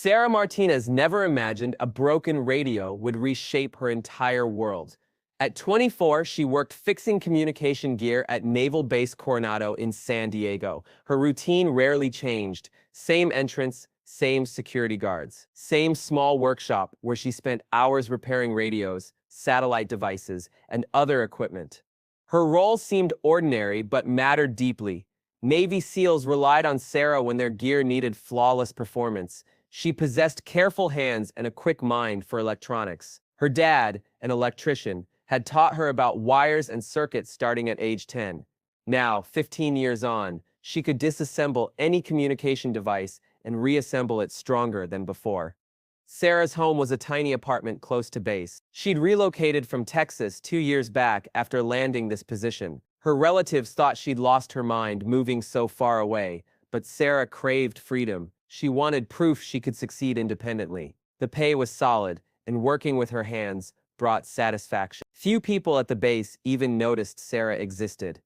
Sarah Martinez never imagined a broken radio would reshape her entire world. At 24, she worked fixing communication gear at Naval Base Coronado in San Diego. Her routine rarely changed. Same entrance, same security guards. Same small workshop where she spent hours repairing radios, satellite devices, and other equipment. Her role seemed ordinary but mattered deeply. Navy SEALs relied on Sarah when their gear needed flawless performance. She possessed careful hands and a quick mind for electronics. Her dad, an electrician, had taught her about wires and circuits starting at age 10. Now, 15 years on, she could disassemble any communication device and reassemble it stronger than before. Sarah's home was a tiny apartment close to base. She'd relocated from Texas 2 years back after landing this position. Her relatives thought she'd lost her mind moving so far away, but Sarah craved freedom. She wanted proof she could succeed independently. The pay was solid, and working with her hands brought satisfaction. Few people at the base even noticed Sarah existed.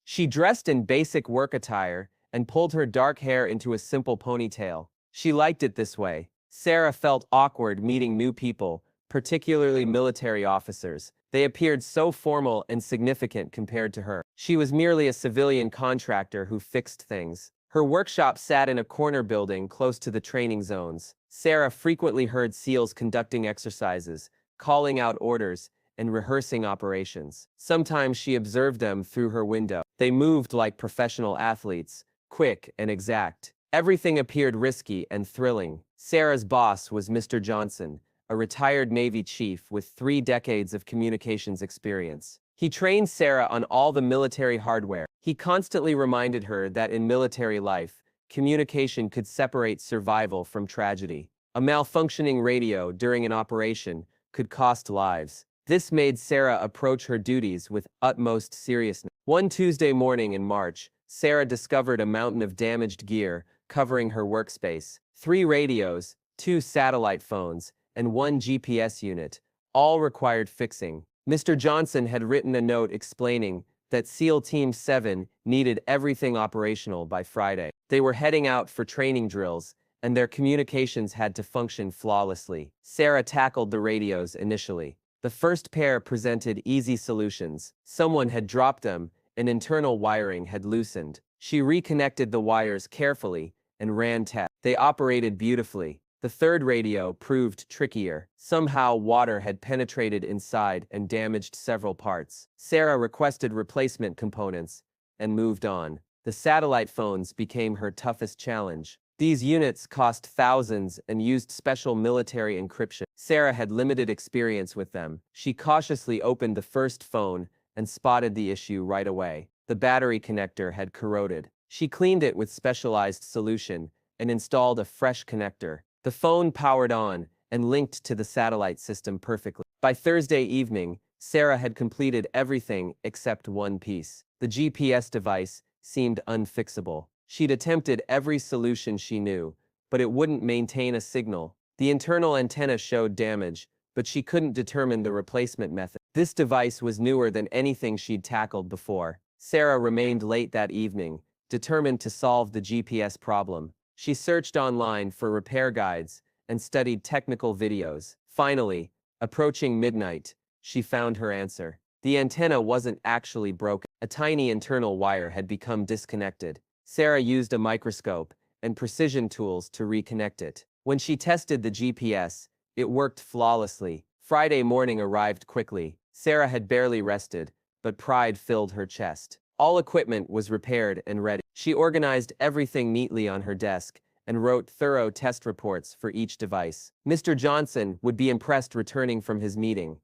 She dressed in basic work attire and pulled her dark hair into a simple ponytail. She liked it this way. Sarah felt awkward meeting new people, particularly military officers. They appeared so formal and significant compared to her. She was merely a civilian contractor who fixed things. Her workshop sat in a corner building close to the training zones. Sarah frequently heard SEALs conducting exercises, calling out orders, and rehearsing operations. Sometimes she observed them through her window. They moved like professional athletes, quick and exact. Everything appeared risky and thrilling. Sarah's boss was Mr. Johnson, a retired Navy chief with 3 decades of communications experience. He trained Sarah on all the military hardware. He constantly reminded her that in military life, communication could separate survival from tragedy. A malfunctioning radio during an operation could cost lives. This made Sarah approach her duties with utmost seriousness. One Tuesday morning in March, Sarah discovered a mountain of damaged gear covering her workspace. 3 radios, 2 satellite phones, and 1 GPS unit, all required fixing. Mr. Johnson had written a note explaining that SEAL Team 7 needed everything operational by Friday. They were heading out for training drills, and their communications had to function flawlessly. Sarah tackled the radios initially. The first pair presented easy solutions. Someone had dropped them, and internal wiring had loosened. She reconnected the wires carefully and ran tests. They operated beautifully. The third radio proved trickier. Somehow water had penetrated inside and damaged several parts. Sarah requested replacement components and moved on. The satellite phones became her toughest challenge. These units cost thousands and used special military encryption. Sarah had limited experience with them. She cautiously opened the first phone and spotted the issue right away. The battery connector had corroded. She cleaned it with specialized solution and installed a fresh connector. The phone powered on and linked to the satellite system perfectly. By Thursday evening, Sarah had completed everything except one piece. The GPS device seemed unfixable. She'd attempted every solution she knew, but it wouldn't maintain a signal. The internal antenna showed damage, but she couldn't determine the replacement method. This device was newer than anything she'd tackled before. Sarah remained late that evening, determined to solve the GPS problem. She searched online for repair guides and studied technical videos. Finally, approaching midnight, she found her answer. The antenna wasn't actually broken. A tiny internal wire had become disconnected. Sarah used a microscope and precision tools to reconnect it. When she tested the GPS, it worked flawlessly. Friday morning arrived quickly. Sarah had barely rested, but pride filled her chest. All equipment was repaired and ready. She organized everything neatly on her desk and wrote thorough test reports for each device. Mr. Johnson would be impressed returning from his meeting.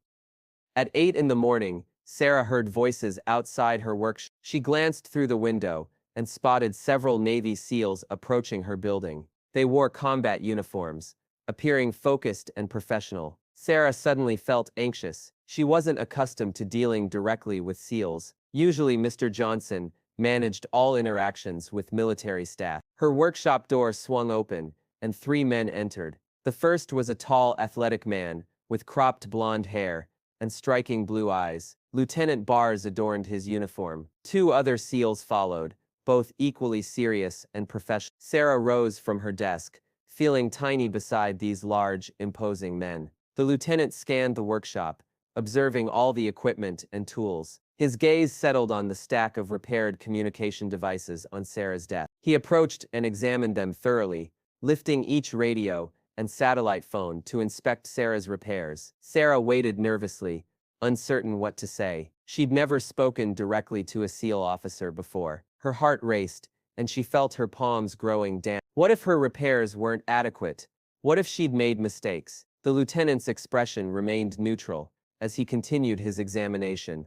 At 8 in the morning, Sarah heard voices outside her workshop. She glanced through the window and spotted several Navy SEALs approaching her building. They wore combat uniforms, appearing focused and professional. Sarah suddenly felt anxious. She wasn't accustomed to dealing directly with SEALs. Usually Mr. Johnson managed all interactions with military staff. Her workshop door swung open, and 3 men entered. The first was a tall, athletic man with cropped blonde hair and striking blue eyes. Lieutenant Bars adorned his uniform. 2 other SEALs followed, both equally serious and professional. Sarah rose from her desk, feeling tiny beside these large, imposing men. The lieutenant scanned the workshop, observing all the equipment and tools. His gaze settled on the stack of repaired communication devices on Sarah's desk. He approached and examined them thoroughly, lifting each radio and satellite phone to inspect Sarah's repairs. Sarah waited nervously, uncertain what to say. She'd never spoken directly to a SEAL officer before. Her heart raced, and she felt her palms growing damp. What if her repairs weren't adequate? What if she'd made mistakes? The lieutenant's expression remained neutral as he continued his examination.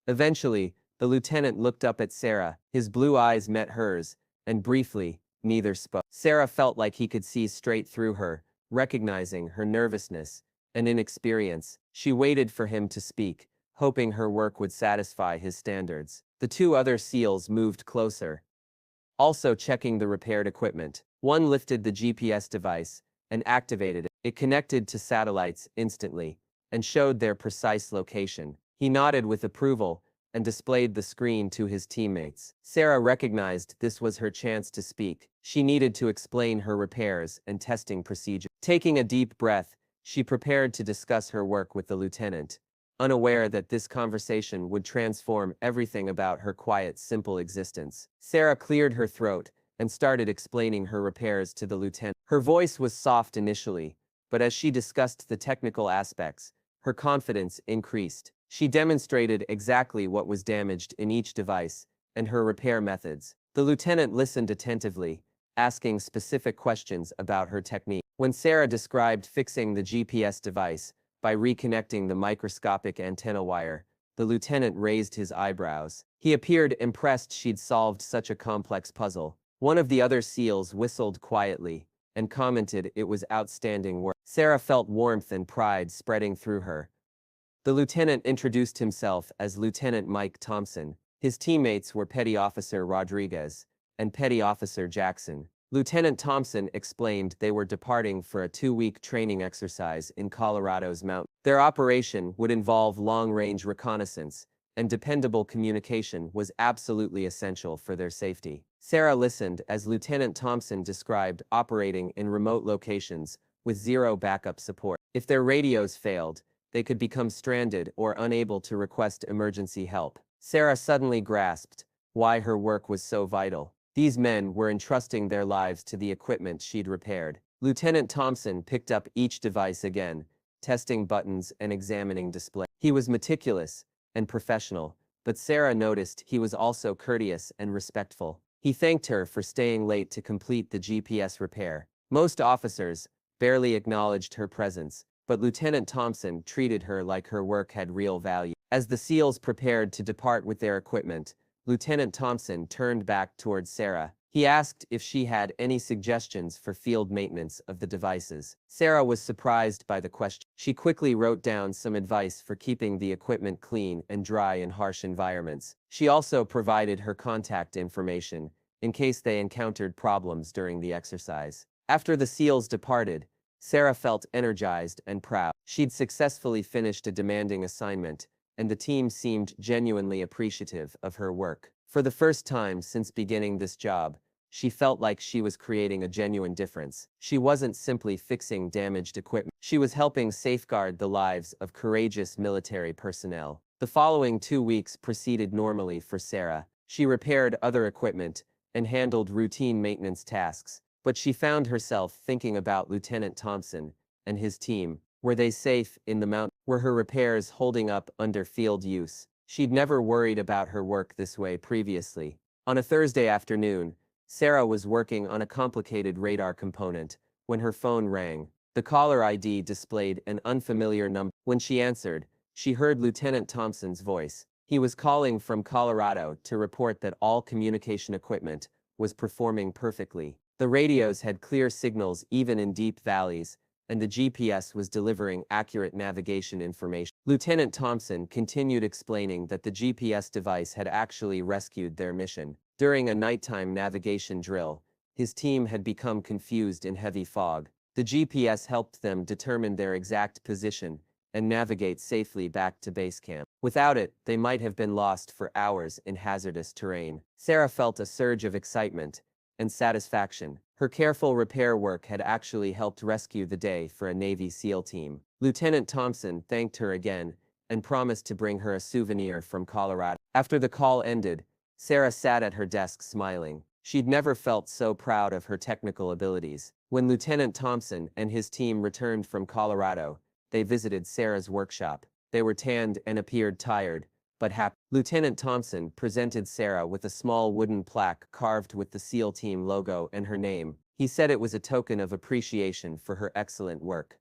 Eventually, the lieutenant looked up at Sarah. His blue eyes met hers, and briefly, neither spoke. Sarah felt like he could see straight through her, recognizing her nervousness and inexperience. She waited for him to speak, hoping her work would satisfy his standards. The two other SEALs moved closer, also checking the repaired equipment. One lifted the GPS device and activated it. It connected to satellites instantly and showed their precise location. He nodded with approval and displayed the screen to his teammates. Sarah recognized this was her chance to speak. She needed to explain her repairs and testing procedure. Taking a deep breath, she prepared to discuss her work with the lieutenant, unaware that this conversation would transform everything about her quiet, simple existence. Sarah cleared her throat and started explaining her repairs to the lieutenant. Her voice was soft initially, but as she discussed the technical aspects, her confidence increased. She demonstrated exactly what was damaged in each device and her repair methods. The lieutenant listened attentively, asking specific questions about her technique. When Sarah described fixing the GPS device by reconnecting the microscopic antenna wire, the lieutenant raised his eyebrows. He appeared impressed she'd solved such a complex puzzle. One of the other SEALs whistled quietly and commented it was outstanding work. Sarah felt warmth and pride spreading through her. The lieutenant introduced himself as Lieutenant Mike Thompson. His teammates were Petty Officer Rodriguez and Petty Officer Jackson. Lieutenant Thompson explained they were departing for a 2-week training exercise in Colorado's mountains. Their operation would involve long-range reconnaissance, and dependable communication was absolutely essential for their safety. Sarah listened as Lieutenant Thompson described operating in remote locations with zero backup support. If their radios failed, they could become stranded or unable to request emergency help. Sarah suddenly grasped why her work was so vital. These men were entrusting their lives to the equipment she'd repaired. Lieutenant Thompson picked up each device again, testing buttons and examining display. He was meticulous and professional, but Sarah noticed he was also courteous and respectful. He thanked her for staying late to complete the GPS repair. Most officers barely acknowledged her presence, but Lieutenant Thompson treated her like her work had real value. As the SEALs prepared to depart with their equipment, Lieutenant Thompson turned back towards Sarah. He asked if she had any suggestions for field maintenance of the devices. Sarah was surprised by the question. She quickly wrote down some advice for keeping the equipment clean and dry in harsh environments. She also provided her contact information in case they encountered problems during the exercise. After the SEALs departed, Sarah felt energized and proud. She'd successfully finished a demanding assignment, and the team seemed genuinely appreciative of her work. For the first time since beginning this job, she felt like she was creating a genuine difference. She wasn't simply fixing damaged equipment. She was helping safeguard the lives of courageous military personnel. The following 2 weeks proceeded normally for Sarah. She repaired other equipment and handled routine maintenance tasks, but she found herself thinking about Lieutenant Thompson and his team. Were they safe in the mountain? Were her repairs holding up under field use? She'd never worried about her work this way previously. On a Thursday afternoon, Sarah was working on a complicated radar component when her phone rang. The caller ID displayed an unfamiliar number. When she answered, she heard Lieutenant Thompson's voice. He was calling from Colorado to report that all communication equipment was performing perfectly. The radios had clear signals even in deep valleys, and the GPS was delivering accurate navigation information. Lieutenant Thompson continued explaining that the GPS device had actually rescued their mission. During a nighttime navigation drill, his team had become confused in heavy fog. The GPS helped them determine their exact position and navigate safely back to base camp. Without it, they might have been lost for hours in hazardous terrain. Sarah felt a surge of excitement and satisfaction. Her careful repair work had actually helped rescue the day for a Navy SEAL team. Lieutenant Thompson thanked her again and promised to bring her a souvenir from Colorado. After the call ended, Sarah sat at her desk smiling. She'd never felt so proud of her technical abilities. When Lieutenant Thompson and his team returned from Colorado, they visited Sarah's workshop. They were tanned and appeared tired, but happy. Lieutenant Thompson presented Sarah with a small wooden plaque carved with the SEAL team logo and her name. He said it was a token of appreciation for her excellent work.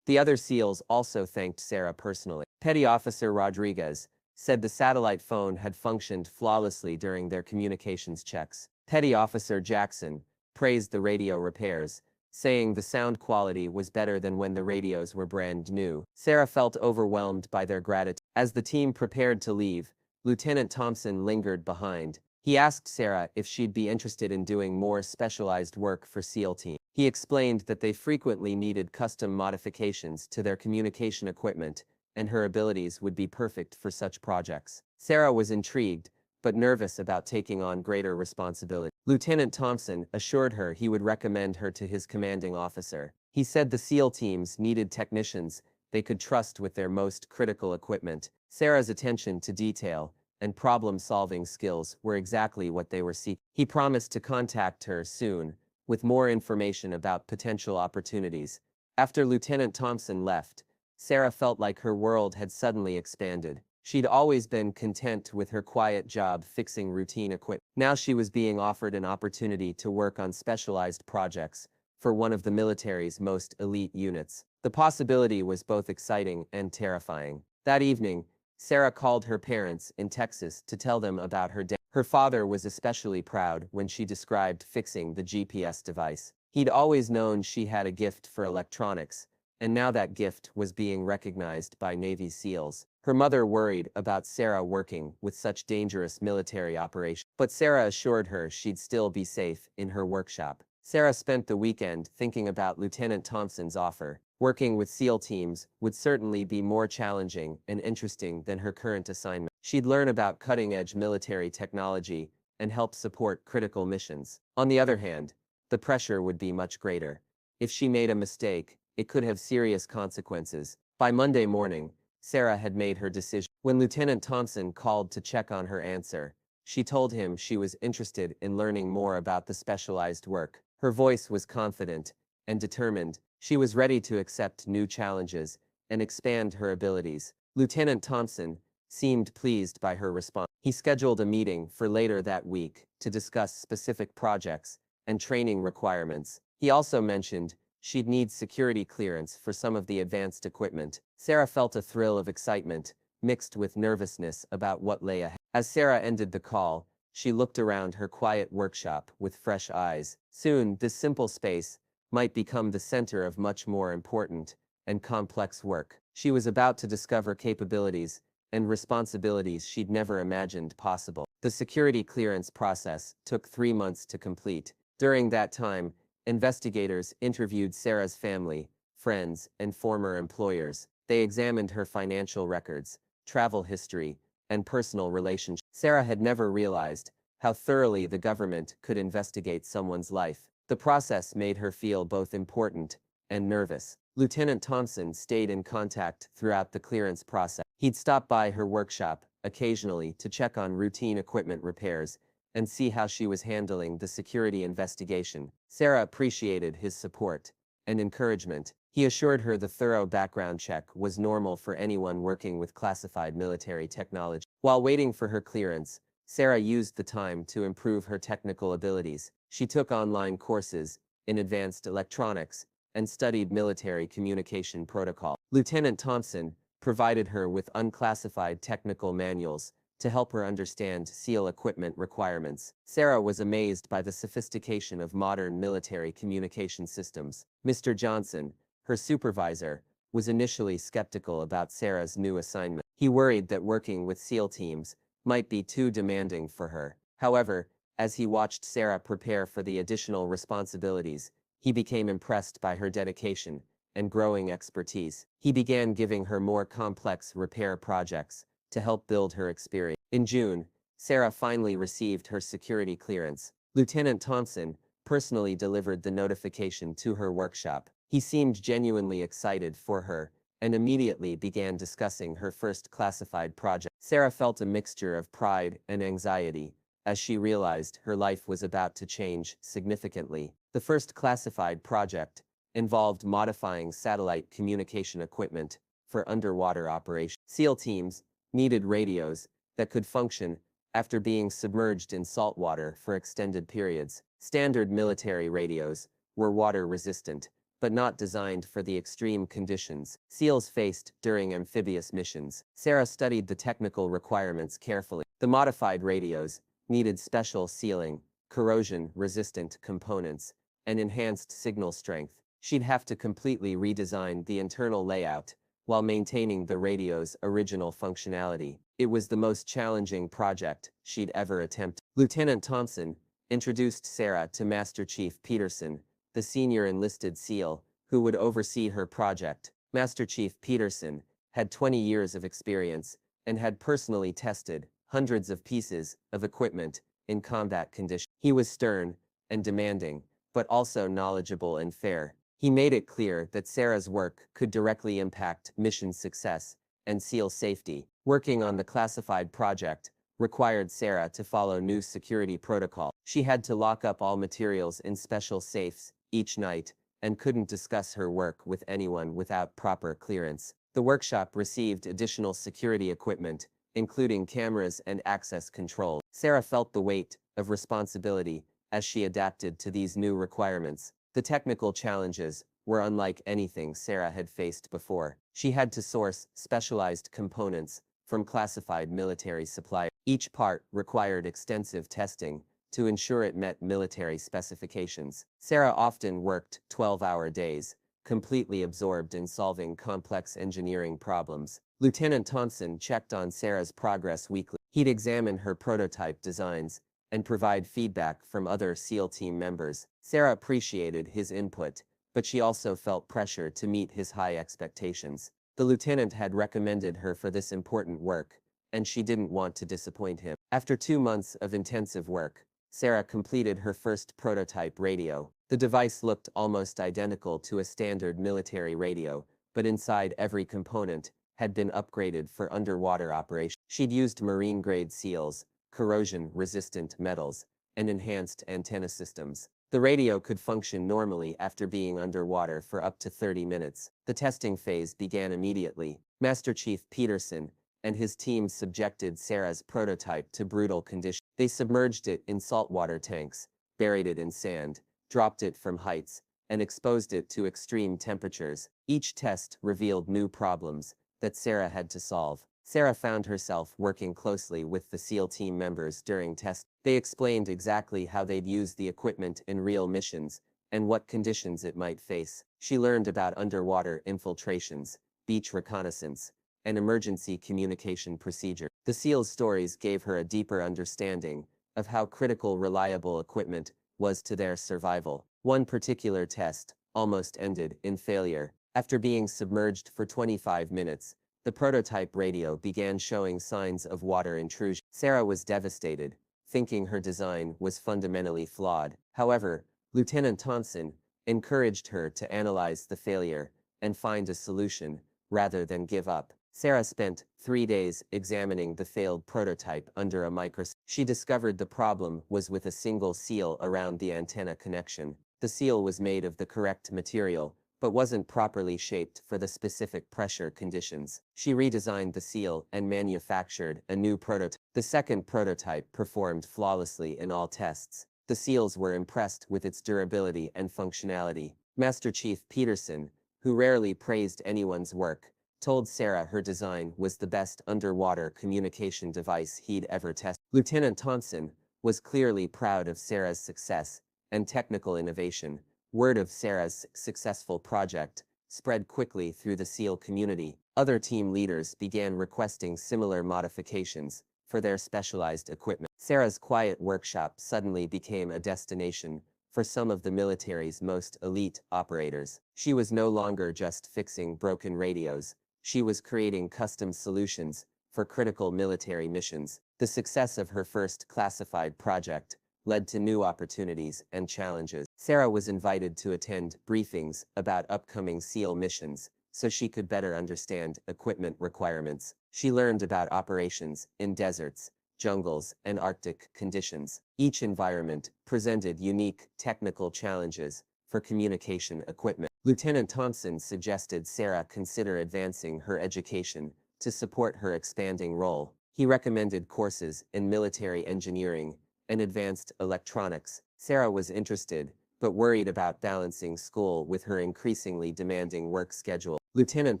The other SEALs also thanked Sarah personally. Petty Officer Rodriguez said the satellite phone had functioned flawlessly during their communications checks. Petty Officer Jackson praised the radio repairs, saying the sound quality was better than when the radios were brand new. Sarah felt overwhelmed by their gratitude. As the team prepared to leave, Lieutenant Thompson lingered behind. He asked Sarah if she'd be interested in doing more specialized work for SEAL Team. He explained that they frequently needed custom modifications to their communication equipment, and her abilities would be perfect for such projects. Sarah was intrigued, but nervous about taking on greater responsibility. Lieutenant Thompson assured her he would recommend her to his commanding officer. He said the SEAL teams needed technicians they could trust with their most critical equipment. Sarah's attention to detail and problem-solving skills were exactly what they were seeking. He promised to contact her soon with more information about potential opportunities. After Lieutenant Thompson left, Sarah felt like her world had suddenly expanded. She'd always been content with her quiet job fixing routine equipment. Now she was being offered an opportunity to work on specialized projects for one of the military's most elite units. The possibility was both exciting and terrifying. That evening, Sarah called her parents in Texas to tell them about her day. Her father was especially proud when she described fixing the GPS device. He'd always known she had a gift for electronics, and now that gift was being recognized by Navy SEALs. Her mother worried about Sarah working with such dangerous military operations, but Sarah assured her she'd still be safe in her workshop. Sarah spent the weekend thinking about Lieutenant Thompson's offer. Working with SEAL teams would certainly be more challenging and interesting than her current assignment. She'd learn about cutting-edge military technology and help support critical missions. On the other hand, the pressure would be much greater. If she made a mistake, it could have serious consequences. By Monday morning, Sarah had made her decision. When Lieutenant Thompson called to check on her answer, she told him she was interested in learning more about the specialized work. Her voice was confident and determined. She was ready to accept new challenges and expand her abilities. Lieutenant Thompson seemed pleased by her response. He scheduled a meeting for later that week to discuss specific projects and training requirements. He also mentioned she'd need security clearance for some of the advanced equipment. Sarah felt a thrill of excitement, mixed with nervousness about what lay ahead. As Sarah ended the call, she looked around her quiet workshop with fresh eyes. Soon, this simple space might become the center of much more important and complex work. She was about to discover capabilities and responsibilities she'd never imagined possible. The security clearance process took 3 months to complete. During that time, investigators interviewed Sarah's family, friends, and former employers. They examined her financial records, travel history, and personal relationships. Sarah had never realized how thoroughly the government could investigate someone's life. The process made her feel both important and nervous. Lieutenant Thompson stayed in contact throughout the clearance process. He'd stop by her workshop occasionally to check on routine equipment repairs and see how she was handling the security investigation. Sarah appreciated his support and encouragement. He assured her the thorough background check was normal for anyone working with classified military technology. While waiting for her clearance, Sarah used the time to improve her technical abilities. She took online courses in advanced electronics and studied military communication protocol. Lieutenant Thompson provided her with unclassified technical manuals to help her understand SEAL equipment requirements. Sarah was amazed by the sophistication of modern military communication systems. Mr. Johnson, her supervisor, was initially skeptical about Sarah's new assignment. He worried that working with SEAL teams might be too demanding for her. However, as he watched Sarah prepare for the additional responsibilities, he became impressed by her dedication and growing expertise. He began giving her more complex repair projects to help build her experience. In June, Sarah finally received her security clearance. Lieutenant Thompson personally delivered the notification to her workshop. He seemed genuinely excited for her and immediately began discussing her first classified project. Sarah felt a mixture of pride and anxiety as she realized her life was about to change significantly. The first classified project involved modifying satellite communication equipment for underwater operations. SEAL teams needed radios that could function after being submerged in salt water for extended periods. Standard military radios were water-resistant, but not designed for the extreme conditions SEALs faced during amphibious missions. Sarah studied the technical requirements carefully. The modified radios needed special sealing, corrosion-resistant components, and enhanced signal strength. She'd have to completely redesign the internal layout while maintaining the radio's original functionality. It was the most challenging project she'd ever attempted. Lieutenant Thompson introduced Sarah to Master Chief Peterson, the senior enlisted SEAL, who would oversee her project. Master Chief Peterson had 20 years of experience and had personally tested hundreds of pieces of equipment in combat conditions. He was stern and demanding, but also knowledgeable and fair. He made it clear that Sarah's work could directly impact mission success and SEAL safety. Working on the classified project required Sarah to follow new security protocol. She had to lock up all materials in special safes each night and couldn't discuss her work with anyone without proper clearance. The workshop received additional security equipment, including cameras and access control. Sarah felt the weight of responsibility as she adapted to these new requirements. The technical challenges were unlike anything Sarah had faced before. She had to source specialized components from classified military suppliers. Each part required extensive testing to ensure it met military specifications. Sarah often worked 12-hour days, completely absorbed in solving complex engineering problems. Lieutenant Thompson checked on Sarah's progress weekly. He'd examine her prototype designs and provide feedback from other SEAL team members. Sarah appreciated his input, but she also felt pressure to meet his high expectations. The lieutenant had recommended her for this important work, and she didn't want to disappoint him. After 2 months of intensive work, Sarah completed her first prototype radio. The device looked almost identical to a standard military radio, but inside every component had been upgraded for underwater operation. She'd used marine-grade seals, corrosion-resistant metals, and enhanced antenna systems. The radio could function normally after being underwater for up to 30 minutes. The testing phase began immediately. Master Chief Peterson and his team subjected Sarah's prototype to brutal conditions. They submerged it in saltwater tanks, buried it in sand, dropped it from heights, and exposed it to extreme temperatures. Each test revealed new problems that Sarah had to solve. Sarah found herself working closely with the SEAL team members during tests. They explained exactly how they'd use the equipment in real missions and what conditions it might face. She learned about underwater infiltrations, beach reconnaissance, and emergency communication procedure. The SEAL's stories gave her a deeper understanding of how critical reliable equipment was to their survival. One particular test almost ended in failure. After being submerged for 25 minutes, the prototype radio began showing signs of water intrusion. Sarah was devastated, thinking her design was fundamentally flawed. However, Lieutenant Thompson encouraged her to analyze the failure and find a solution rather than give up. Sarah spent 3 days examining the failed prototype under a microscope. She discovered the problem was with a single seal around the antenna connection. The seal was made of the correct material, but wasn't properly shaped for the specific pressure conditions. She redesigned the seal and manufactured a new prototype. The second prototype performed flawlessly in all tests. The SEALs were impressed with its durability and functionality. Master Chief Peterson, who rarely praised anyone's work, told Sarah her design was the best underwater communication device he'd ever tested. Lieutenant Thompson was clearly proud of Sarah's success and technical innovation. Word of Sarah's successful project spread quickly through the SEAL community. Other team leaders began requesting similar modifications for their specialized equipment. Sarah's quiet workshop suddenly became a destination for some of the military's most elite operators. She was no longer just fixing broken radios. She was creating custom solutions for critical military missions. The success of her first classified project led to new opportunities and challenges. Sarah was invited to attend briefings about upcoming SEAL missions so she could better understand equipment requirements. She learned about operations in deserts, jungles, and Arctic conditions. Each environment presented unique technical challenges for communication equipment. Lieutenant Thompson suggested Sarah consider advancing her education to support her expanding role. He recommended courses in military engineering and advanced electronics. Sarah was interested, but worried about balancing school with her increasingly demanding work schedule. Lieutenant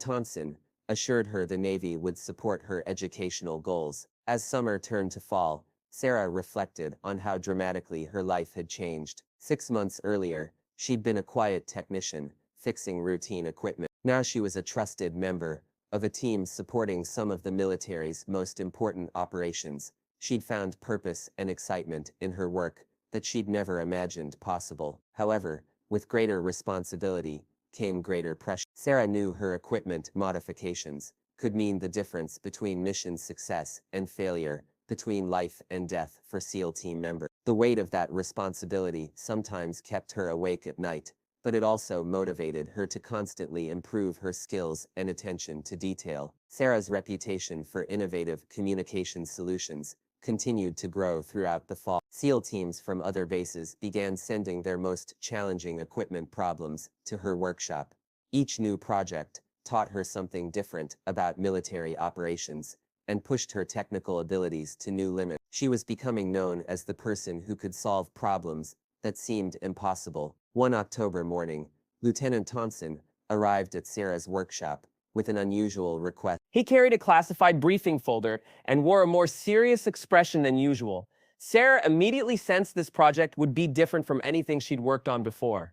Thompson assured her the Navy would support her educational goals. As summer turned to fall, Sarah reflected on how dramatically her life had changed. 6 months earlier, she'd been a quiet technician, fixing routine equipment. Now she was a trusted member of a team supporting some of the military's most important operations. She'd found purpose and excitement in her work that she'd never imagined possible. However, with greater responsibility came greater pressure. Sarah knew her equipment modifications could mean the difference between mission success and failure, between life and death for SEAL team members. The weight of that responsibility sometimes kept her awake at night, but it also motivated her to constantly improve her skills and attention to detail. Sarah's reputation for innovative communication solutions continued to grow throughout the fall. SEAL teams from other bases began sending their most challenging equipment problems to her workshop. Each new project taught her something different about military operations and pushed her technical abilities to new limits. She was becoming known as the person who could solve problems that seemed impossible. One October morning, Lieutenant Thompson arrived at Sarah's workshop with an unusual request. He carried a classified briefing folder and wore a more serious expression than usual. Sarah immediately sensed this project would be different from anything she'd worked on before.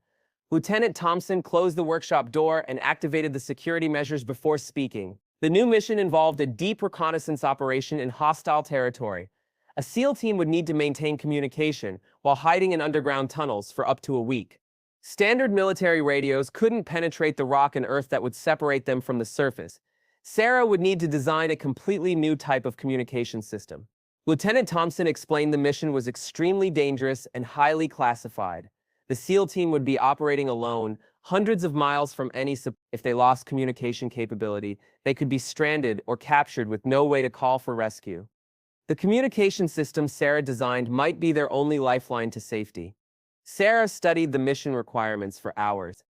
Lieutenant Thompson closed the workshop door and activated the security measures before speaking. The new mission involved a deep reconnaissance operation in hostile territory. A SEAL team would need to maintain communication while hiding in underground tunnels for up to a week. Standard military radios couldn't penetrate the rock and earth that would separate them from the surface. Sarah would need to design a completely new type of communication system. Lieutenant Thompson explained the mission was extremely dangerous and highly classified. The SEAL team would be operating alone, hundreds of miles from any support. If they lost communication capability, they could be stranded or captured with no way to call for rescue. The communication system Sarah designed might be their only lifeline to safety. Sarah studied the mission requirements for hours.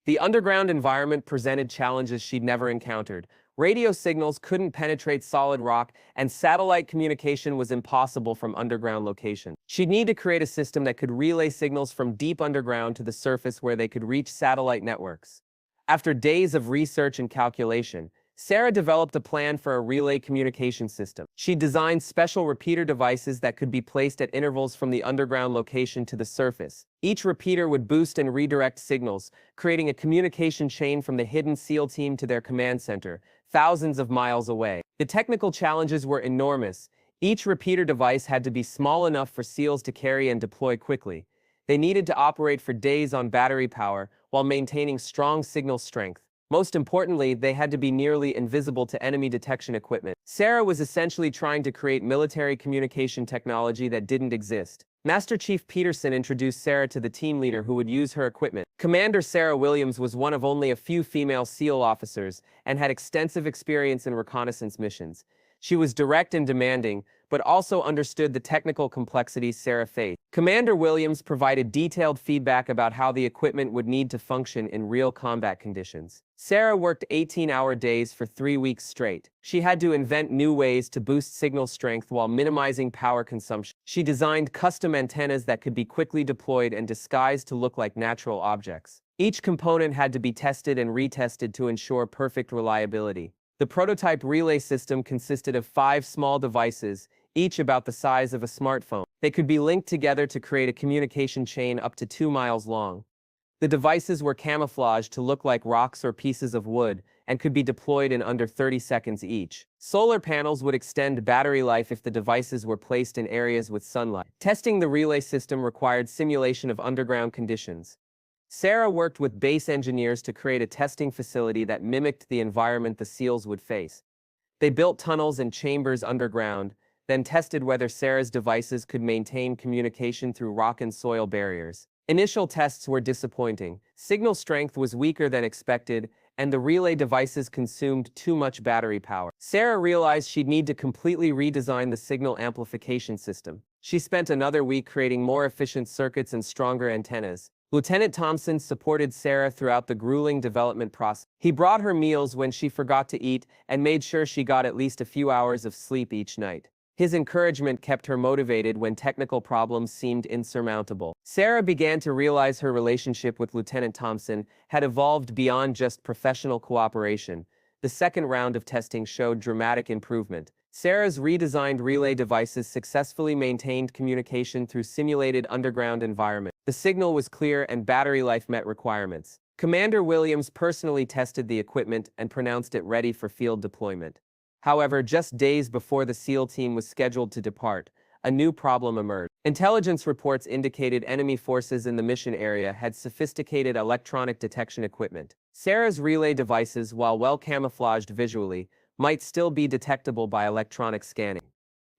The underground environment presented challenges she'd never encountered. Radio signals couldn't penetrate solid rock, and satellite communication was impossible from underground locations. She'd need to create a system that could relay signals from deep underground to the surface where they could reach satellite networks. After days of research and calculation, Sarah developed a plan for a relay communication system. She designed special repeater devices that could be placed at intervals from the underground location to the surface. Each repeater would boost and redirect signals, creating a communication chain from the hidden SEAL team to their command center, thousands of miles away. The technical challenges were enormous. Each repeater device had to be small enough for SEALs to carry and deploy quickly. They needed to operate for days on battery power while maintaining strong signal strength. Most importantly, they had to be nearly invisible to enemy detection equipment. Sarah was essentially trying to create military communication technology that didn't exist. Master Chief Peterson introduced Sarah to the team leader who would use her equipment. Commander Sarah Williams was one of only a few female SEAL officers and had extensive experience in reconnaissance missions. She was direct and demanding, but also understood the technical complexities Sarah faced. Commander Williams provided detailed feedback about how the equipment would need to function in real combat conditions. Sarah worked 18-hour days for 3 weeks straight. She had to invent new ways to boost signal strength while minimizing power consumption. She designed custom antennas that could be quickly deployed and disguised to look like natural objects. Each component had to be tested and retested to ensure perfect reliability. The prototype relay system consisted of 5 small devices, each about the size of a smartphone. They could be linked together to create a communication chain up to 2 miles long. The devices were camouflaged to look like rocks or pieces of wood and could be deployed in under 30 seconds each. Solar panels would extend battery life if the devices were placed in areas with sunlight. Testing the relay system required simulation of underground conditions. Sarah worked with base engineers to create a testing facility that mimicked the environment the SEALs would face. They built tunnels and chambers underground, then tested whether Sarah's devices could maintain communication through rock and soil barriers. Initial tests were disappointing. Signal strength was weaker than expected, and the relay devices consumed too much battery power. Sarah realized she'd need to completely redesign the signal amplification system. She spent another week creating more efficient circuits and stronger antennas. Lieutenant Thompson supported Sarah throughout the grueling development process. He brought her meals when she forgot to eat and made sure she got at least a few hours of sleep each night. His encouragement kept her motivated when technical problems seemed insurmountable. Sarah began to realize her relationship with Lieutenant Thompson had evolved beyond just professional cooperation. The second round of testing showed dramatic improvement. Sarah's redesigned relay devices successfully maintained communication through simulated underground environment. The signal was clear and battery life met requirements. Commander Williams personally tested the equipment and pronounced it ready for field deployment. However, just days before the SEAL team was scheduled to depart, a new problem emerged. Intelligence reports indicated enemy forces in the mission area had sophisticated electronic detection equipment. Sarah's relay devices, while well camouflaged visually, might still be detectable by electronic scanning.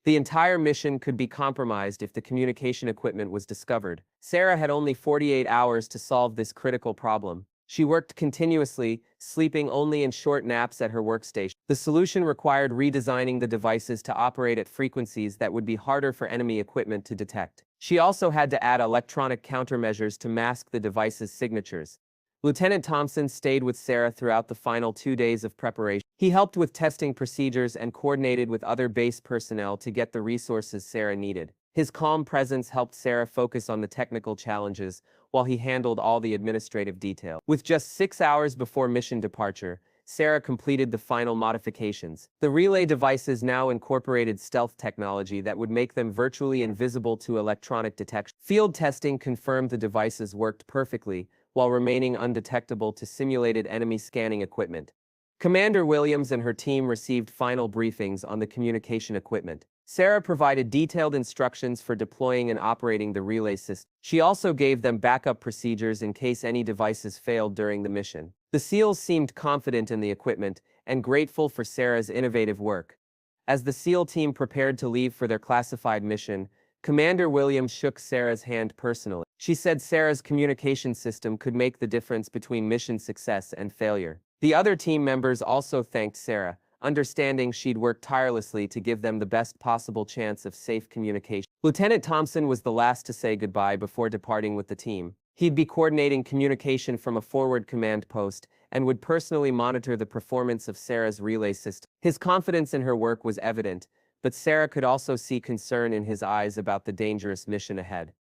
The entire mission could be compromised if the communication equipment was discovered. Sarah had only 48 hours to solve this critical problem. She worked continuously, sleeping only in short naps at her workstation. The solution required redesigning the devices to operate at frequencies that would be harder for enemy equipment to detect. She also had to add electronic countermeasures to mask the device's signatures. Lieutenant Thompson stayed with Sarah throughout the final 2 days of preparation. He helped with testing procedures and coordinated with other base personnel to get the resources Sarah needed. His calm presence helped Sarah focus on the technical challenges, while he handled all the administrative detail. With just 6 hours before mission departure, Sarah completed the final modifications. The relay devices now incorporated stealth technology that would make them virtually invisible to electronic detection. Field testing confirmed the devices worked perfectly, while remaining undetectable to simulated enemy scanning equipment. Commander Williams and her team received final briefings on the communication equipment. Sarah provided detailed instructions for deploying and operating the relay system. She also gave them backup procedures in case any devices failed during the mission. The SEALs seemed confident in the equipment and grateful for Sarah's innovative work. As the SEAL team prepared to leave for their classified mission, Commander Williams shook Sarah's hand personally. She said Sarah's communication system could make the difference between mission success and failure. The other team members also thanked Sarah, understanding she'd worked tirelessly to give them the best possible chance of safe communication. Lieutenant Thompson was the last to say goodbye before departing with the team. He'd be coordinating communication from a forward command post and would personally monitor the performance of Sarah's relay system. His confidence in her work was evident, but Sarah could also see concern in his eyes about the dangerous mission ahead.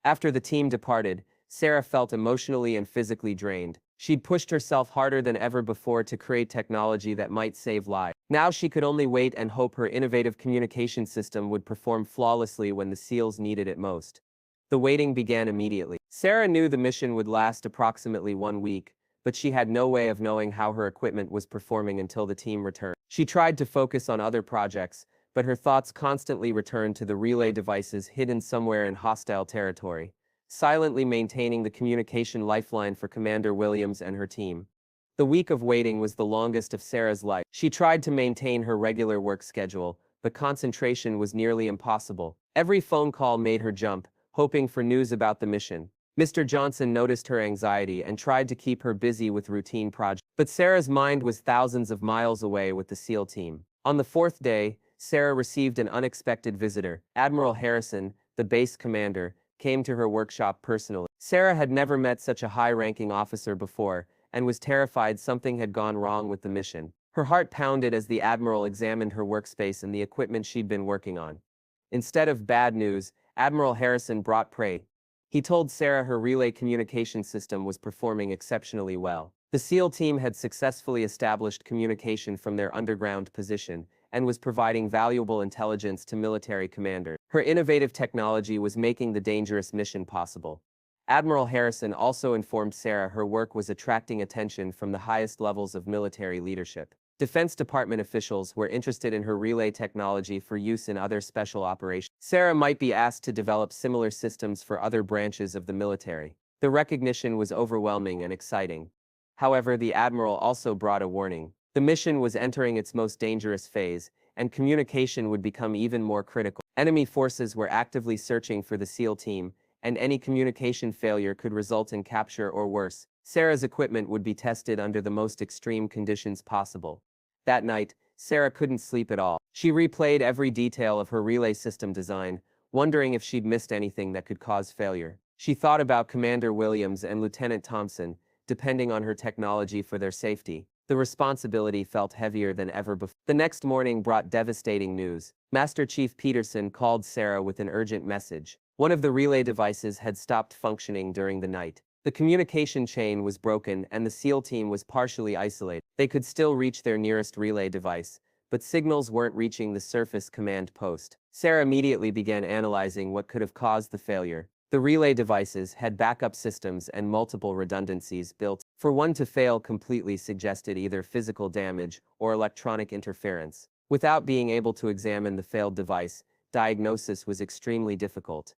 After the team departed, Sarah felt emotionally and physically drained. She'd pushed herself harder than ever before to create technology that might save lives. Now she could only wait and hope her innovative communication system would perform flawlessly when the SEALs needed it most. The waiting began immediately. Sarah knew the mission would last approximately 1 week, but she had no way of knowing how her equipment was performing until the team returned. She tried to focus on other projects, but her thoughts constantly returned to the relay devices hidden somewhere in hostile territory, silently maintaining the communication lifeline for Commander Williams and her team. The week of waiting was the longest of Sarah's life. She tried to maintain her regular work schedule, but concentration was nearly impossible. Every phone call made her jump, hoping for news about the mission. Mr. Johnson noticed her anxiety and tried to keep her busy with routine projects. But Sarah's mind was thousands of miles away with the SEAL team. On the 4th day, Sarah received an unexpected visitor. Admiral Harrison, the base commander, came to her workshop personally. Sarah had never met such a high-ranking officer before and was terrified something had gone wrong with the mission. Her heart pounded as the admiral examined her workspace and the equipment she'd been working on. Instead of bad news, Admiral Harrison brought praise. He told Sarah her relay communication system was performing exceptionally well. The SEAL team had successfully established communication from their underground position and was providing valuable intelligence to military commanders. Her innovative technology was making the dangerous mission possible. Admiral Harrison also informed Sarah her work was attracting attention from the highest levels of military leadership. Defense Department officials were interested in her relay technology for use in other special operations. Sarah might be asked to develop similar systems for other branches of the military. The recognition was overwhelming and exciting. However, the admiral also brought a warning. The mission was entering its most dangerous phase, and communication would become even more critical. Enemy forces were actively searching for the SEAL team, and any communication failure could result in capture or worse. Sarah's equipment would be tested under the most extreme conditions possible. That night, Sarah couldn't sleep at all. She replayed every detail of her relay system design, wondering if she'd missed anything that could cause failure. She thought about Commander Williams and Lieutenant Thompson, depending on her technology for their safety. The responsibility felt heavier than ever before. The next morning brought devastating news. Master Chief Peterson called Sarah with an urgent message. One of the relay devices had stopped functioning during the night. The communication chain was broken and the SEAL team was partially isolated. They could still reach their nearest relay device, but signals weren't reaching the surface command post. Sarah immediately began analyzing what could have caused the failure. The relay devices had backup systems and multiple redundancies built. For one to fail completely suggested either physical damage or electronic interference. Without being able to examine the failed device, diagnosis was extremely difficult.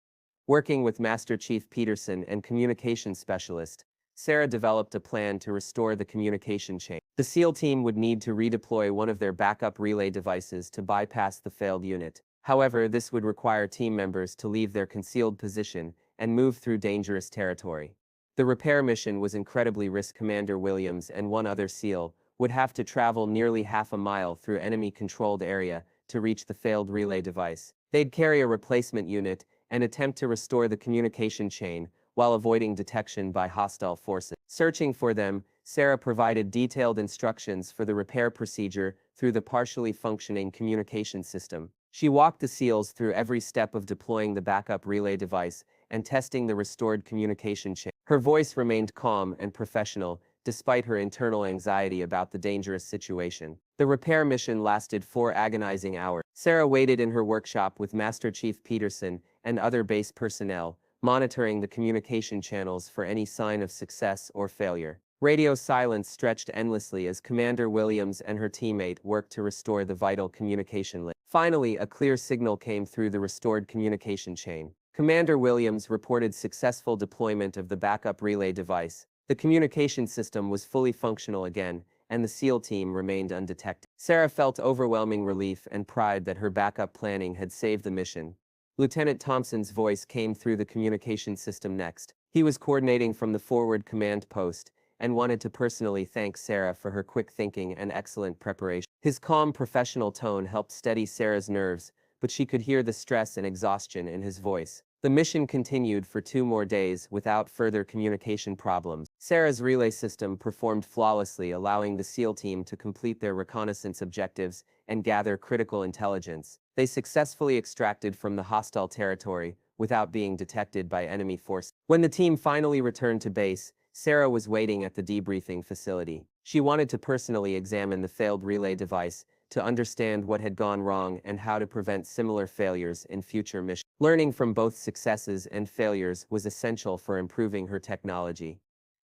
Working with Master Chief Peterson and communication specialist, Sarah developed a plan to restore the communication chain. The SEAL team would need to redeploy one of their backup relay devices to bypass the failed unit. However, this would require team members to leave their concealed position and move through dangerous territory. The repair mission was incredibly risky. Commander Williams and one other SEAL would have to travel nearly half a mile through enemy-controlled area to reach the failed relay device. They'd carry a replacement unit and attempt to restore the communication chain while avoiding detection by hostile forces. Searching for them, Sarah provided detailed instructions for the repair procedure through the partially functioning communication system. She walked the SEALs through every step of deploying the backup relay device and testing the restored communication chain. Her voice remained calm and professional, despite her internal anxiety about the dangerous situation. The repair mission lasted 4 agonizing hours. Sarah waited in her workshop with Master Chief Peterson and other base personnel, monitoring the communication channels for any sign of success or failure. Radio silence stretched endlessly as Commander Williams and her teammate worked to restore the vital communication link. Finally, a clear signal came through the restored communication chain. Commander Williams reported successful deployment of the backup relay device. The communication system was fully functional again, and the SEAL team remained undetected. Sarah felt overwhelming relief and pride that her backup planning had saved the mission. Lieutenant Thompson's voice came through the communication system next. He was coordinating from the forward command post and wanted to personally thank Sarah for her quick thinking and excellent preparation. His calm, professional tone helped steady Sarah's nerves, but she could hear the stress and exhaustion in his voice. The mission continued for 2 more days without further communication problems. Sarah's relay system performed flawlessly, allowing the SEAL team to complete their reconnaissance objectives and gather critical intelligence. They successfully extracted from the hostile territory without being detected by enemy forces. When the team finally returned to base, Sarah was waiting at the debriefing facility. She wanted to personally examine the failed relay device to understand what had gone wrong and how to prevent similar failures in future missions. Learning from both successes and failures was essential for improving her technology.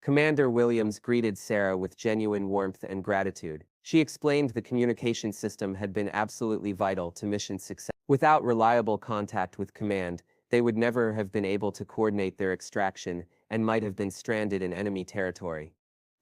Commander Williams greeted Sarah with genuine warmth and gratitude. She explained the communication system had been absolutely vital to mission success. Without reliable contact with command, they would never have been able to coordinate their extraction and might have been stranded in enemy territory.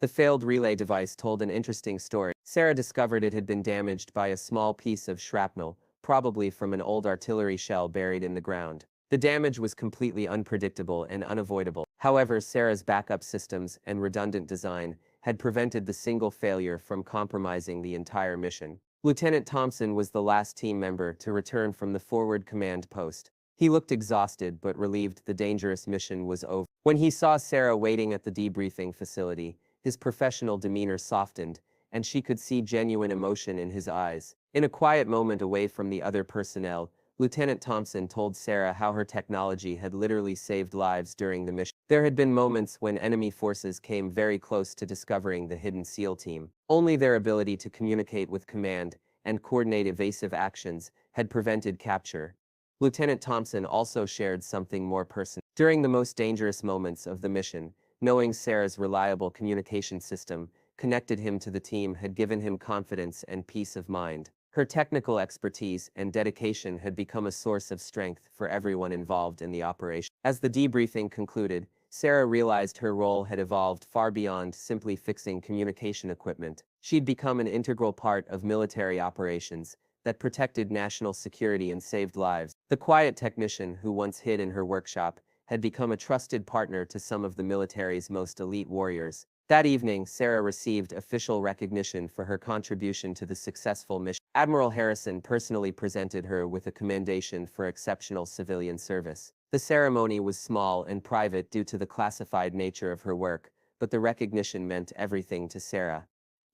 The failed relay device told an interesting story. Sarah discovered it had been damaged by a small piece of shrapnel, probably from an old artillery shell buried in the ground. The damage was completely unpredictable and unavoidable. However, Sarah's backup systems and redundant design had prevented the single failure from compromising the entire mission. Lieutenant Thompson was the last team member to return from the forward command post. He looked exhausted but relieved the dangerous mission was over. When he saw Sarah waiting at the debriefing facility, his professional demeanor softened, and she could see genuine emotion in his eyes. In a quiet moment away from the other personnel, Lieutenant Thompson told Sarah how her technology had literally saved lives during the mission. There had been moments when enemy forces came very close to discovering the hidden SEAL team. Only their ability to communicate with command and coordinate evasive actions had prevented capture. Lieutenant Thompson also shared something more personal. During the most dangerous moments of the mission, knowing Sarah's reliable communication system connected him to the team had given him confidence and peace of mind. Her technical expertise and dedication had become a source of strength for everyone involved in the operation. As the debriefing concluded, Sarah realized her role had evolved far beyond simply fixing communication equipment. She'd become an integral part of military operations, that protected national security and saved lives. The quiet technician who once hid in her workshop had become a trusted partner to some of the military's most elite warriors. That evening, Sarah received official recognition for her contribution to the successful mission. Admiral Harrison personally presented her with a commendation for exceptional civilian service. The ceremony was small and private due to the classified nature of her work, but the recognition meant everything to Sarah.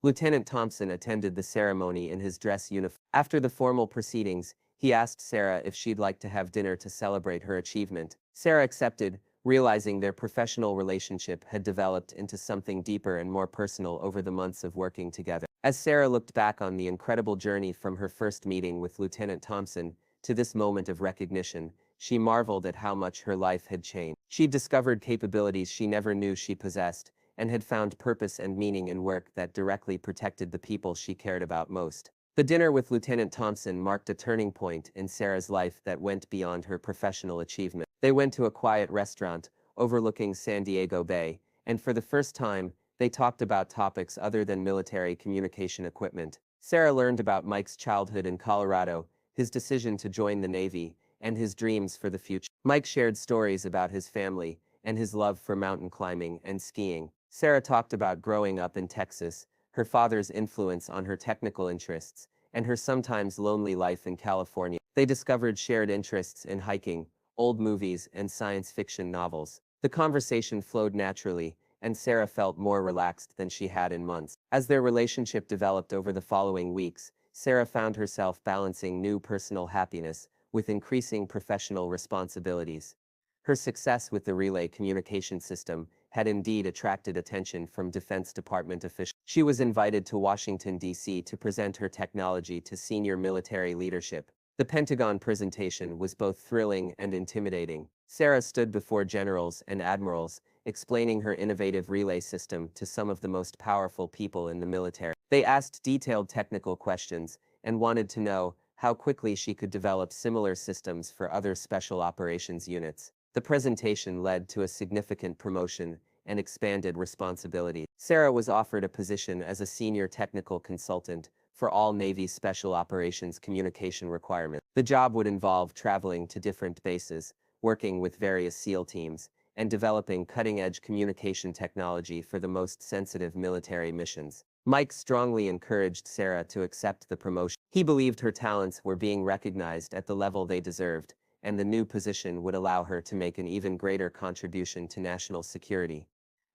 Lieutenant Thompson attended the ceremony in his dress uniform. After the formal proceedings, he asked Sarah if she'd like to have dinner to celebrate her achievement. Sarah accepted, realizing their professional relationship had developed into something deeper and more personal over the months of working together. As Sarah looked back on the incredible journey from her first meeting with Lieutenant Thompson to this moment of recognition, she marveled at how much her life had changed. She'd discovered capabilities she never knew she possessed, and had found purpose and meaning in work that directly protected the people she cared about most. The dinner with Lieutenant Thompson marked a turning point in Sarah's life that went beyond her professional achievement. They went to a quiet restaurant overlooking San Diego Bay, and for the first time, they talked about topics other than military communication equipment. Sarah learned about Mike's childhood in Colorado, his decision to join the Navy, and his dreams for the future. Mike shared stories about his family and his love for mountain climbing and skiing. Sarah talked about growing up in Texas, her father's influence on her technical interests, and her sometimes lonely life in California. They discovered shared interests in hiking, old movies, and science fiction novels. The conversation flowed naturally, and Sarah felt more relaxed than she had in months. As their relationship developed over the following weeks, Sarah found herself balancing new personal happiness with increasing professional responsibilities. Her success with the relay communication system had indeed attracted attention from Defense Department officials. She was invited to Washington, D.C. to present her technology to senior military leadership. The Pentagon presentation was both thrilling and intimidating. Sarah stood before generals and admirals, explaining her innovative relay system to some of the most powerful people in the military. They asked detailed technical questions and wanted to know how quickly she could develop similar systems for other special operations units. The presentation led to a significant promotion and expanded responsibilities. Sarah was offered a position as a senior technical consultant for all Navy Special Operations communication requirements. The job would involve traveling to different bases, working with various SEAL teams, and developing cutting-edge communication technology for the most sensitive military missions. Mike strongly encouraged Sarah to accept the promotion. He believed her talents were being recognized at the level they deserved, and the new position would allow her to make an even greater contribution to national security.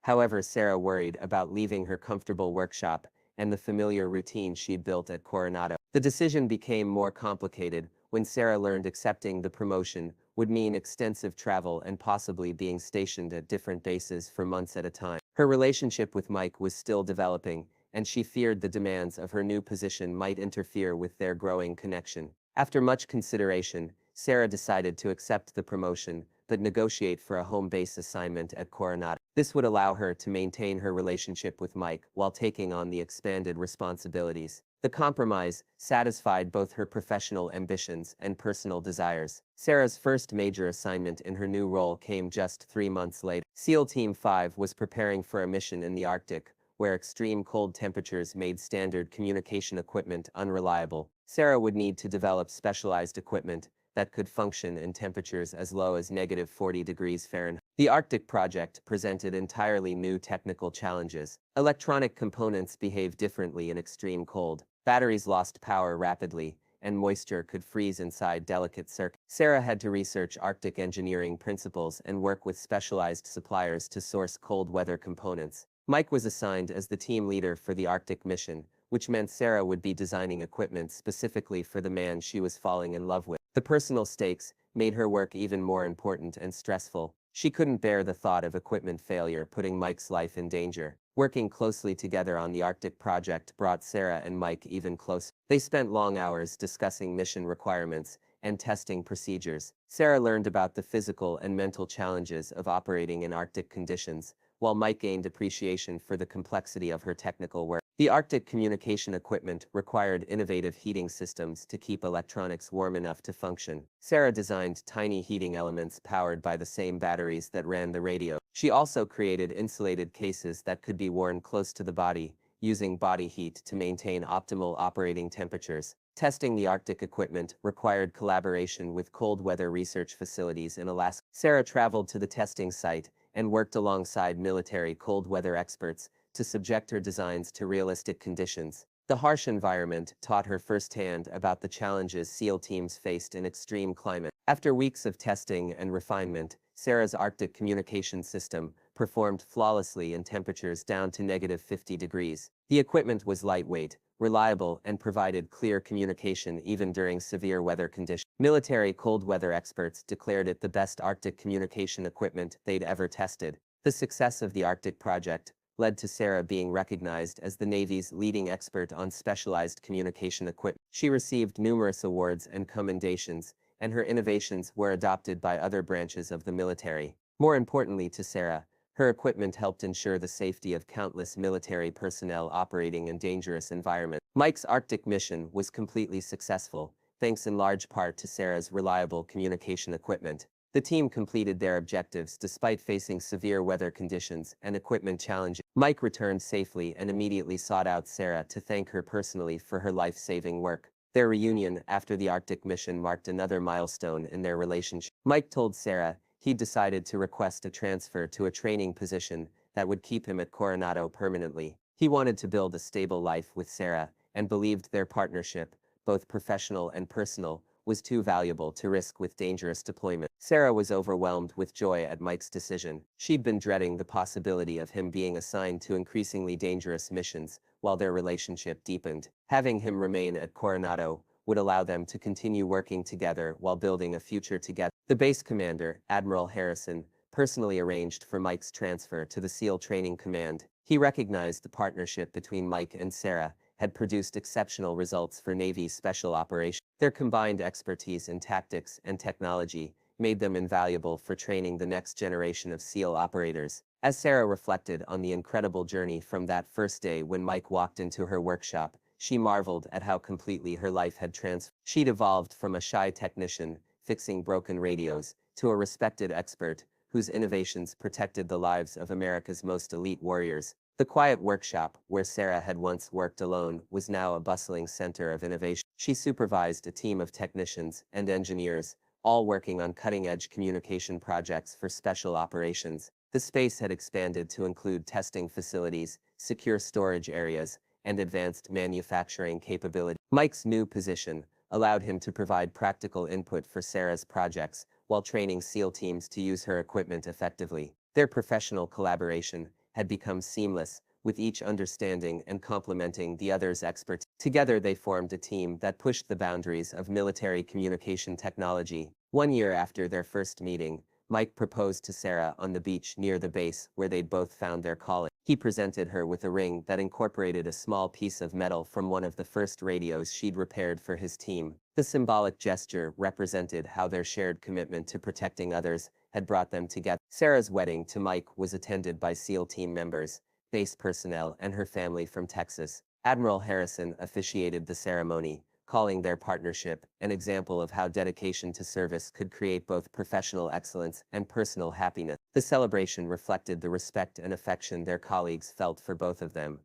However, Sarah worried about leaving her comfortable workshop and the familiar routine she'd built at Coronado. The decision became more complicated when Sarah learned accepting the promotion would mean extensive travel and possibly being stationed at different bases for months at a time. Her relationship with Mike was still developing, and she feared the demands of her new position might interfere with their growing connection. After much consideration, Sarah decided to accept the promotion, but negotiate for a home base assignment at Coronado. This would allow her to maintain her relationship with Mike while taking on the expanded responsibilities. The compromise satisfied both her professional ambitions and personal desires. Sarah's first major assignment in her new role came just 3 months later. SEAL Team 5 was preparing for a mission in the Arctic, where extreme cold temperatures made standard communication equipment unreliable. Sarah would need to develop specialized equipment that could function in temperatures as low as -40 degrees Fahrenheit. The Arctic project presented entirely new technical challenges. Electronic components behave differently in extreme cold. Batteries lost power rapidly, and moisture could freeze inside delicate circuits. Sarah had to research Arctic engineering principles and work with specialized suppliers to source cold weather components. Mike was assigned as the team leader for the Arctic mission, which meant Sarah would be designing equipment specifically for the man she was falling in love with. The personal stakes made her work even more important and stressful. She couldn't bear the thought of equipment failure putting Mike's life in danger. Working closely together on the Arctic project brought Sarah and Mike even closer. They spent long hours discussing mission requirements and testing procedures. Sarah learned about the physical and mental challenges of operating in Arctic conditions, while Mike gained appreciation for the complexity of her technical work. The Arctic communication equipment required innovative heating systems to keep electronics warm enough to function. Sarah designed tiny heating elements powered by the same batteries that ran the radio. She also created insulated cases that could be worn close to the body, using body heat to maintain optimal operating temperatures. Testing the Arctic equipment required collaboration with cold weather research facilities in Alaska. Sarah traveled to the testing site and worked alongside military cold weather experts to subject her designs to realistic conditions. The harsh environment taught her firsthand about the challenges SEAL teams faced in extreme climate. After weeks of testing and refinement, Sarah's Arctic communication system performed flawlessly in temperatures down to -50 degrees. The equipment was lightweight, reliable, and provided clear communication even during severe weather conditions. Military cold weather experts declared it the best Arctic communication equipment they'd ever tested. The success of the Arctic project led to Sarah being recognized as the Navy's leading expert on specialized communication equipment. She received numerous awards and commendations, and her innovations were adopted by other branches of the military. More importantly to Sarah, her equipment helped ensure the safety of countless military personnel operating in dangerous environments. Mike's Arctic mission was completely successful, thanks in large part to Sarah's reliable communication equipment. The team completed their objectives despite facing severe weather conditions and equipment challenges. Mike returned safely and immediately sought out Sarah to thank her personally for her life-saving work. Their reunion after the Arctic mission marked another milestone in their relationship. Mike told Sarah he'd decided to request a transfer to a training position that would keep him at Coronado permanently. He wanted to build a stable life with Sarah and believed their partnership, both professional and personal, was too valuable to risk with dangerous deployment. Sarah was overwhelmed with joy at Mike's decision. She'd been dreading the possibility of him being assigned to increasingly dangerous missions while their relationship deepened. Having him remain at Coronado would allow them to continue working together while building a future together. The base commander, Admiral Harrison, personally arranged for Mike's transfer to the SEAL Training Command. He recognized the partnership between Mike and Sarah had produced exceptional results for Navy's special operations. Their combined expertise in tactics and technology made them invaluable for training the next generation of SEAL operators. As Sarah reflected on the incredible journey from that first day when Mike walked into her workshop, she marveled at how completely her life had transformed. She'd evolved from a shy technician fixing broken radios to a respected expert whose innovations protected the lives of America's most elite warriors. The quiet workshop, where Sarah had once worked alone, was now a bustling center of innovation. She supervised a team of technicians and engineers, all working on cutting-edge communication projects for special operations. The space had expanded to include testing facilities, secure storage areas, and advanced manufacturing capability. Mike's new position allowed him to provide practical input for Sarah's projects while training SEAL teams to use her equipment effectively. Their professional collaboration had become seamless, with each understanding and complementing the other's expertise. Together they formed a team that pushed the boundaries of military communication technology. 1 year after their first meeting, Mike proposed to Sarah on the beach near the base where they'd both found their calling. He presented her with a ring that incorporated a small piece of metal from one of the first radios she'd repaired for his team. The symbolic gesture represented how their shared commitment to protecting others had brought them together. Sarah's wedding to Mike was attended by SEAL team members, base personnel, and her family from Texas. Admiral Harrison officiated the ceremony, calling their partnership an example of how dedication to service could create both professional excellence and personal happiness. The celebration reflected the respect and affection their colleagues felt for both of them.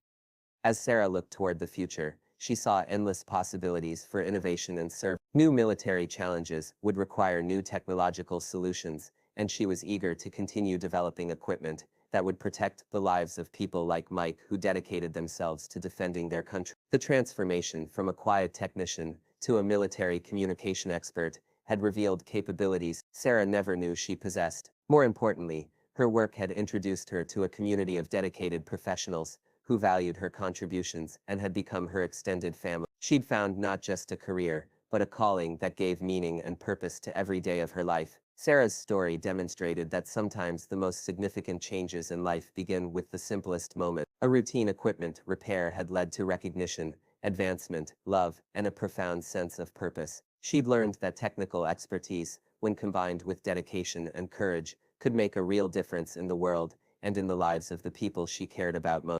As Sarah looked toward the future, she saw endless possibilities for innovation and service. New military challenges would require new technological solutions, and she was eager to continue developing equipment that would protect the lives of people like Mike who dedicated themselves to defending their country. The transformation from a quiet technician to a military communication expert had revealed capabilities Sarah never knew she possessed. More importantly, her work had introduced her to a community of dedicated professionals who valued her contributions and had become her extended family. She'd found not just a career, but a calling that gave meaning and purpose to every day of her life. Sarah's story demonstrated that sometimes the most significant changes in life begin with the simplest moment. A routine equipment repair had led to recognition, advancement, love, and a profound sense of purpose. She'd learned that technical expertise, when combined with dedication and courage, could make a real difference in the world and in the lives of the people she cared about most.